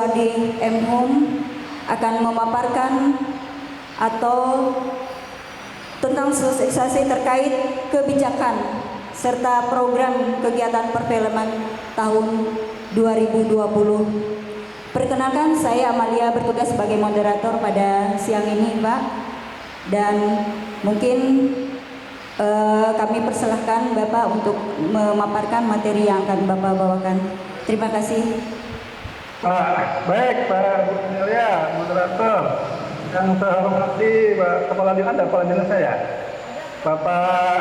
Suwadi M. Hum akan memaparkan atau tentang sosialisasi terkait kebijakan serta program kegiatan perfilman tahun 2020. Perkenalkan, saya Amalia bertugas sebagai moderator pada siang ini, Pak. Dan mungkin kami persilahkan Bapak untuk memaparkan materi yang akan Bapak bawakan. Terima kasih. Baik, Pak Amelia, moderator. Yang saya hormati Pak Kepala Dinas, Kepala Dinas saya, Bapak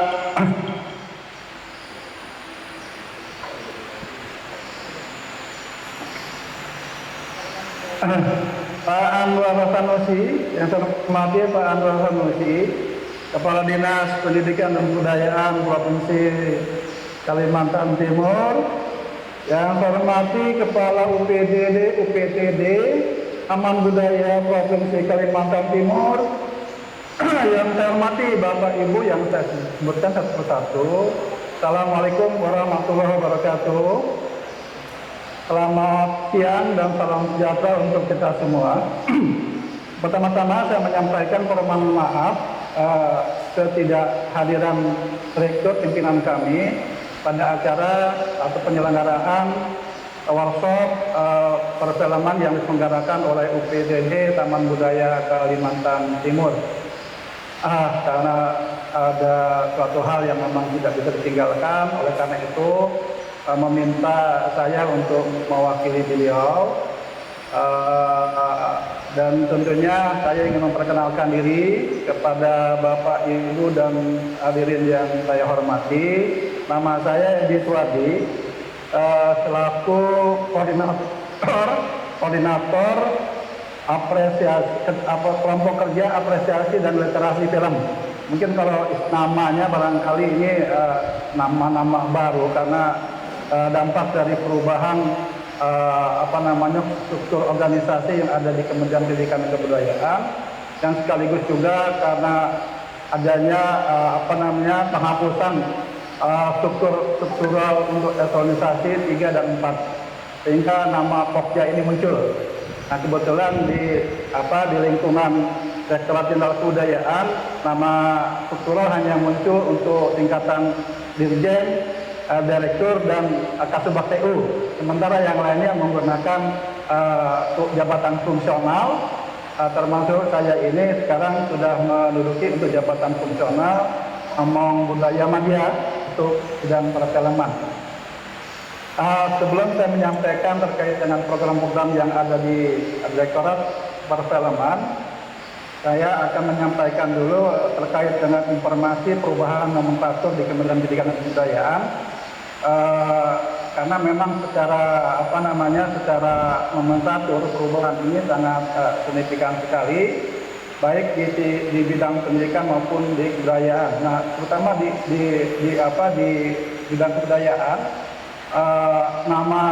Pak Anwar Sanusi, yang saya hormati Pak Anwar Sanusi, Kepala Dinas Pendidikan dan Kebudayaan Provinsi Kalimantan Timur, yang saya hormati Kepala UPTD Taman Budaya Provinsi Kalimantan Timur, yang saya hormati Bapak Ibu yang saya sebutkan satu persatu. Assalamualaikum warahmatullahi wabarakatuh. Selamat siang dan salam sejahtera untuk kita semua. Pertama-tama saya menyampaikan permohonan maaf ketidakhadiran Rektor pimpinan kami pada acara atau penyelenggaraan workshop perfilman yang diselenggarakan oleh UPTD Taman Budaya Kalimantan Timur. Karena ada suatu hal yang memang tidak bisa ditinggalkan, oleh karena itu meminta saya untuk mewakili beliau, dan tentunya saya ingin memperkenalkan diri kepada Bapak, Ibu, dan hadirin yang saya hormati. Nama saya Edi Suwadi, selaku koordinator apresiasi kelompok kerja apresiasi dan literasi film. Mungkin kalau namanya barangkali ini nama-nama baru karena dampak dari perubahan struktur organisasi yang ada di Kementerian Pendidikan dan Kebudayaan, dan sekaligus juga karena adanya penghapusan struktural untuk eselonisasi 3 dan 4, sehingga nama Pokja ini muncul. Nah, kebetulan di lingkungan Direktorat Jenderal Kebudayaan, nama struktural hanya muncul untuk tingkatan Dirjen, Direktur, dan Kasubag TU. Sementara yang lainnya menggunakan jabatan fungsional, termasuk saya ini sekarang sudah menduduki untuk jabatan fungsional Ngomong Budaya Media untuk bidang perfilman. Sebelum saya menyampaikan terkait dengan program-program yang ada di Direktorat Perfilman, saya akan menyampaikan dulu terkait dengan informasi perubahan nomenklatur di Kementerian Pendidikan dan Kebudayaan. Karena memang secara secara nomenklatur perubahan ini sangat signifikan sekali, baik di bidang pendidikan maupun di kebudayaan. Nah, terutama di bidang kebudayaan, nama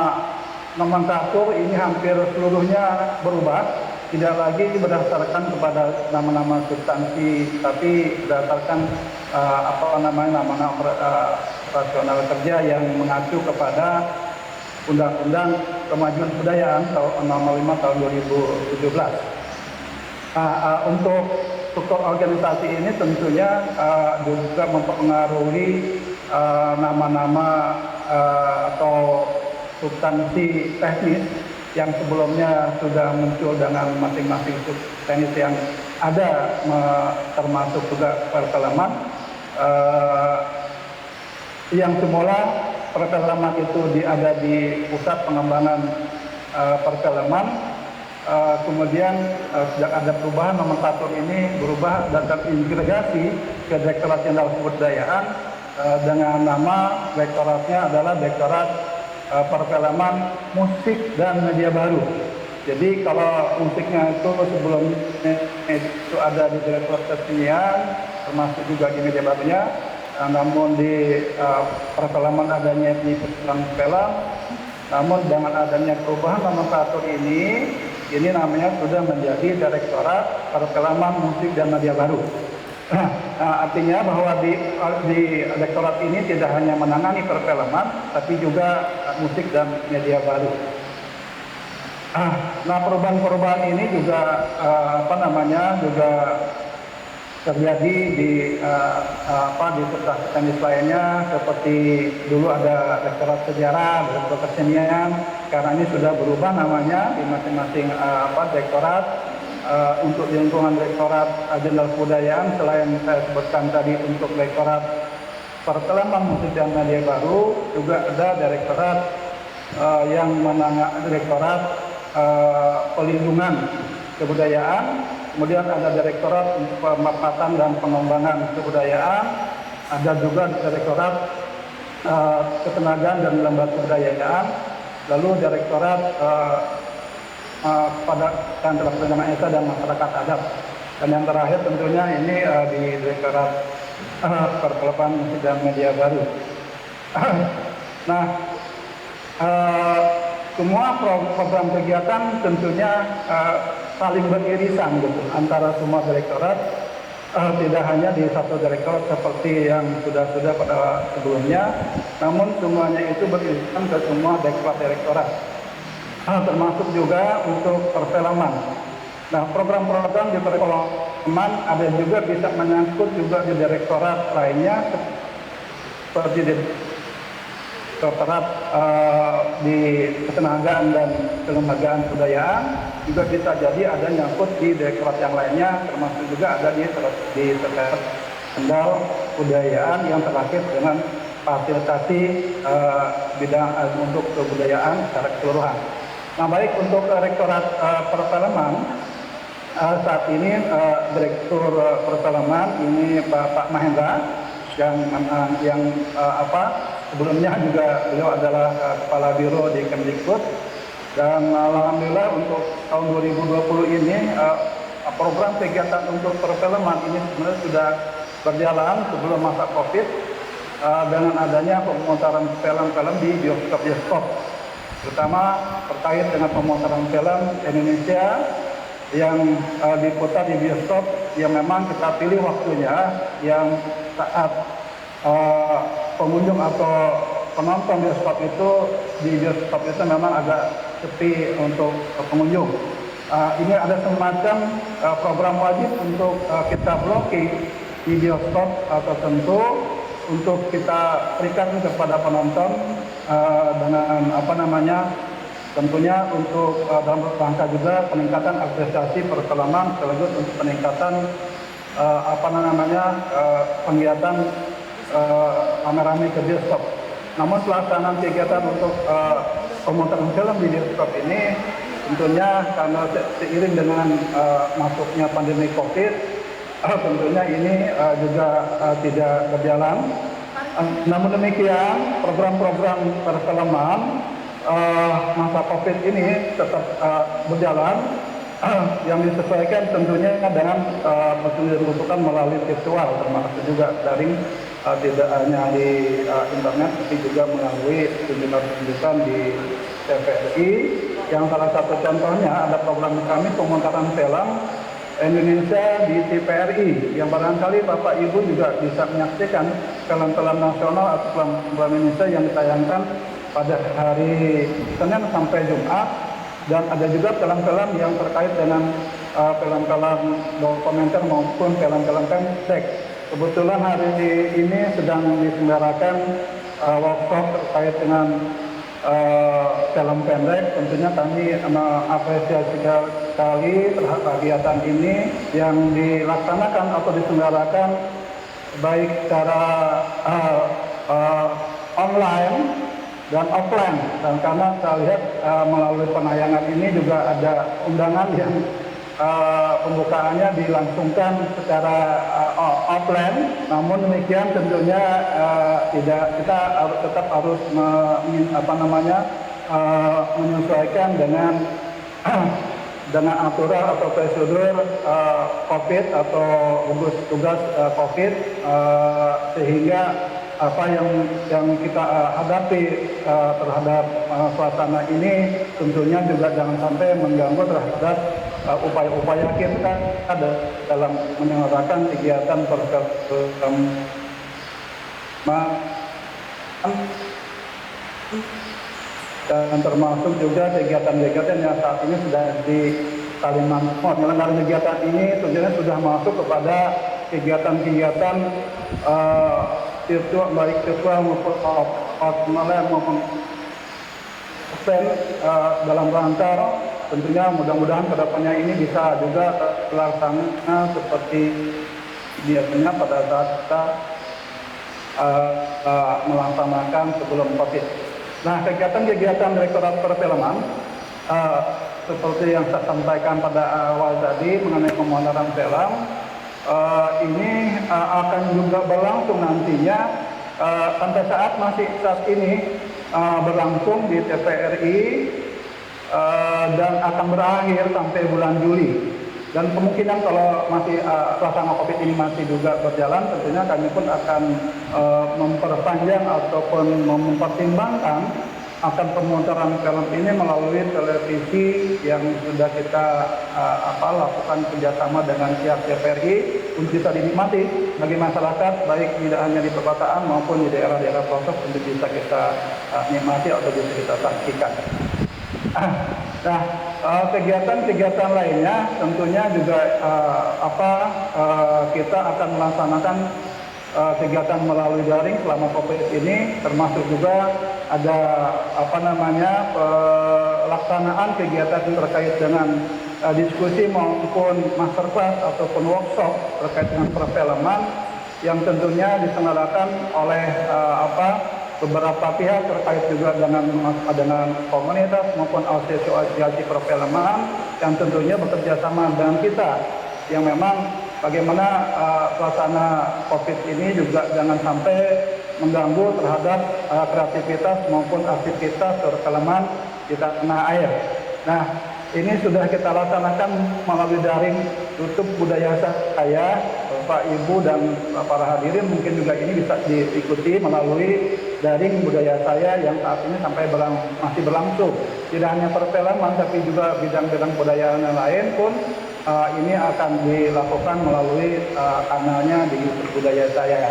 nomenklatur ini hampir seluruhnya berubah, tidak lagi berdasarkan kepada nama-nama substansi, tapi berdasarkan nama-nama operasional kerja yang mengacu kepada Undang-Undang Kemajuan Kebudayaan Nomor 5 Tahun 2017. Untuk struktur organisasi ini tentunya juga mempengaruhi nama-nama atau substansi teknis yang sebelumnya sudah muncul dengan masing-masing subteknis yang ada, termasuk juga perfilman. Yang semula perfilman itu ada di Pusat Pengembangan Perfilman, kemudian sejak ada perubahan nomenklatur ini berubah dan terintegrasi ke Direktorat Jenderal Kebudayaan dengan nama direktoratnya adalah Direktorat Perfilman, Musik, dan Media Baru. Jadi kalau musiknya itu sebelumnya itu ada di Direktorat Kesenian, termasuk juga di media barunya. Namun di perfilman adanya di Pusat Film, namun dengan adanya perubahan nomenklatur ini namanya sudah menjadi Direktorat Perfilman, Musik, dan Media Baru. Artinya bahwa di direktorat ini tidak hanya menangani perfilman, tapi juga musik dan media baru. Nah, perubahan-perubahan ini juga juga terjadi di fakultas teknis lainnya, seperti dulu ada rektorat sejarah, rektorat kesenian. Karena ini sudah berubah namanya di masing-masing rektorat. Untuk di lingkungan rektorat jenderal kebudayaan, selain saya sebutkan tadi untuk rektorat perfilman musik dan media baru, juga ada direktorat direktorat pelindungan kebudayaan, kemudian ada direktorat pemanfaatan dan pengembangan kebudayaan, ada juga direktorat ketenagaan dan lembaga kebudayaan, lalu direktorat pada dan terlaksana esa dan masyarakat adat, dan yang terakhir tentunya ini di direktorat perfilman musik dan media baru. Nah, semua program kegiatan tentunya saling beririsan gitu antara semua direktorat, tidak hanya di satu direktorat seperti yang sudah pada sebelumnya, namun semuanya itu beririsan ke semua direktorat, termasuk juga untuk perfilman. Nah, program-program di perfilman ada juga bisa menyangkut juga di direktorat lainnya, seperti di direktorat di ketenagaan dan kelembagaan kebudayaan, juga bisa jadi ada nyangkut di direktorat yang lainnya, termasuk juga ada di terkait kendal kebudayaan yang terkait dengan fasilitasi bidang untuk kebudayaan secara keseluruhan. Nah, baik untuk rektorat perfilman, saat ini direktur perfilman ini Pak Mahendra, yang sebelumnya juga beliau adalah kepala biro di Kemdikbud, dan alhamdulillah untuk tahun 2020 ini program kegiatan untuk perfilman ini sebenarnya sudah berjalan sebelum masa COVID, dengan adanya pemutaran film-film di bioskop-bioskop, terutama terkait dengan pemutaran film Indonesia yang diputar di bioskop yang memang kita pilih waktunya yang saat pengunjung atau penonton bioskop itu di bioskop itu memang agak sepi untuk pengunjung. Ini ada semacam program wajib untuk kita blocking di bioskop tertentu untuk kita berikan kepada penonton dengan tentunya untuk dalam rangka juga peningkatan apresiasi perfilman, sekaligus untuk peningkatan kegiatan rame-rame ke bioskop. Namun pelaksanaan kegiatan untuk pemutaran film di bioskop ini tentunya karena seiring dengan masuknya pandemi COVID, tentunya ini juga tidak berjalan. Namun demikian, program-program perfilman masa COVID ini tetap berjalan, yang disesuaikan tentunya dengan pertunjukan melalui virtual, termasuk juga daring, tidak hanya di internet tapi juga melalui pertunjukan di TVRI. Yang salah satu contohnya ada program kami pemutaran film Indonesia di TVRI, yang barangkali Bapak Ibu juga bisa menyaksikan film-film nasional atau film Indonesia yang ditayangkan pada hari Senin sampai Jumat, dan ada juga film-film yang terkait dengan film-film dokumenter maupun film-film pendek. Kebetulan hari ini sedang diselenggarakan workshop terkait dengan film pendek. Tentunya kami mengapresiasi sekali terhadap kegiatan ini yang dilaksanakan atau diselenggarakan baik secara online dan offline, dan karena saya lihat melalui penayangan ini juga ada undangan yang pembukaannya dilangsungkan secara offline. Namun demikian tentunya kita tetap harus menyesuaikan dengan aturan atau prosedur COVID atau gugus tugas COVID, sehingga apa yang kita hadapi terhadap suasana ini tentunya juga jangan sampai mengganggu terhadap upaya-upaya kita dalam menyelenggarakan kegiatan dan termasuk juga kegiatan-kegiatan yang saat ini sudah di Kalimantan. Penyelenggaraan kegiatan ini tentunya sudah masuk kepada kegiatan-kegiatan virtual, baik virtual maupun online maupun offline, dalam rangka tentunya mudah-mudahan kedepannya ini bisa juga terlaksana seperti biasanya pada saat kita melaksanakan sebelum COVID. Nah, kegiatan-kegiatan Direktorat Perfilman seperti yang saya sampaikan pada awal tadi mengenai pemutaran film, ini akan juga berlangsung nantinya sampai saat ini berlangsung di TVRI dan akan berakhir sampai bulan Juli. Dan kemungkinan kalau masih pelaksana COVID ini masih juga berjalan, tentunya kami pun akan memperpanjang ataupun mempertimbangkan akan pemutaran film ini melalui televisi yang sudah kita lakukan kerjasama dengan pihak TVRI untuk bisa dinikmati bagi masyarakat, baik tidak hanya di perkotaan maupun di daerah-daerah pelosok untuk bisa kita nikmati atau bisa kita saksikan. Nah, kegiatan-kegiatan lainnya tentunya juga kita akan melaksanakan kegiatan melalui daring selama COVID ini, termasuk juga ada pelaksanaan kegiatan terkait dengan diskusi maupun masterclass ataupun workshop terkait dengan perfilman yang tentunya diselenggarakan oleh beberapa pihak terkait juga dengan komunitas maupun asosiasi perfilman yang tentunya bekerja sama dengan kita, yang memang bagaimana pelaksana COVID ini juga jangan sampai mengganggu terhadap kreativitas maupun aktivitas perfilman di tanah air. Nah, ini sudah kita laksanakan melalui daring YouTube Budaya Saya, Bapak, Ibu, dan para hadirin mungkin juga ini bisa diikuti melalui daring Budaya Saya yang saat ini masih berlangsung. Tidak hanya perfilman, tapi juga bidang-bidang budaya yang lain pun ini akan dilakukan melalui kanalnya di YouTube Budaya Saya.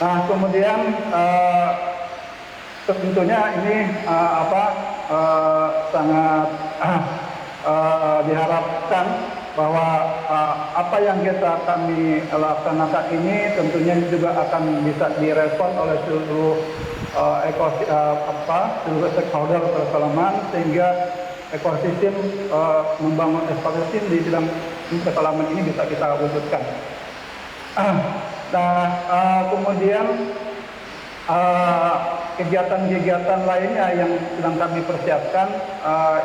Nah, kemudian tentunya ini sangat diharapkan bahwa apa yang kami laksanakan ini tentunya juga akan bisa direspon oleh seluruh seluruh stakeholder perfilman, sehingga ekosistem membangun ekosistem di bidang perfilman ini bisa kita wujudkan. Nah, kemudian kegiatan-kegiatan lainnya yang sedang kami persiapkan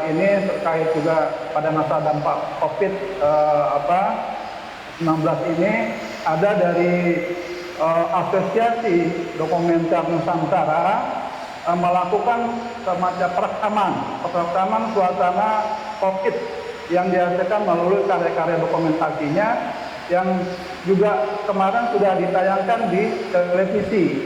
ini terkait juga pada masa dampak COVID-19 ini, ada dari Asosiasi Dokumenter Nusantara melakukan semacam perekaman suasana COVID yang dihasilkan melalui karya-karya dokumentasinya yang juga kemarin sudah ditayangkan di televisi.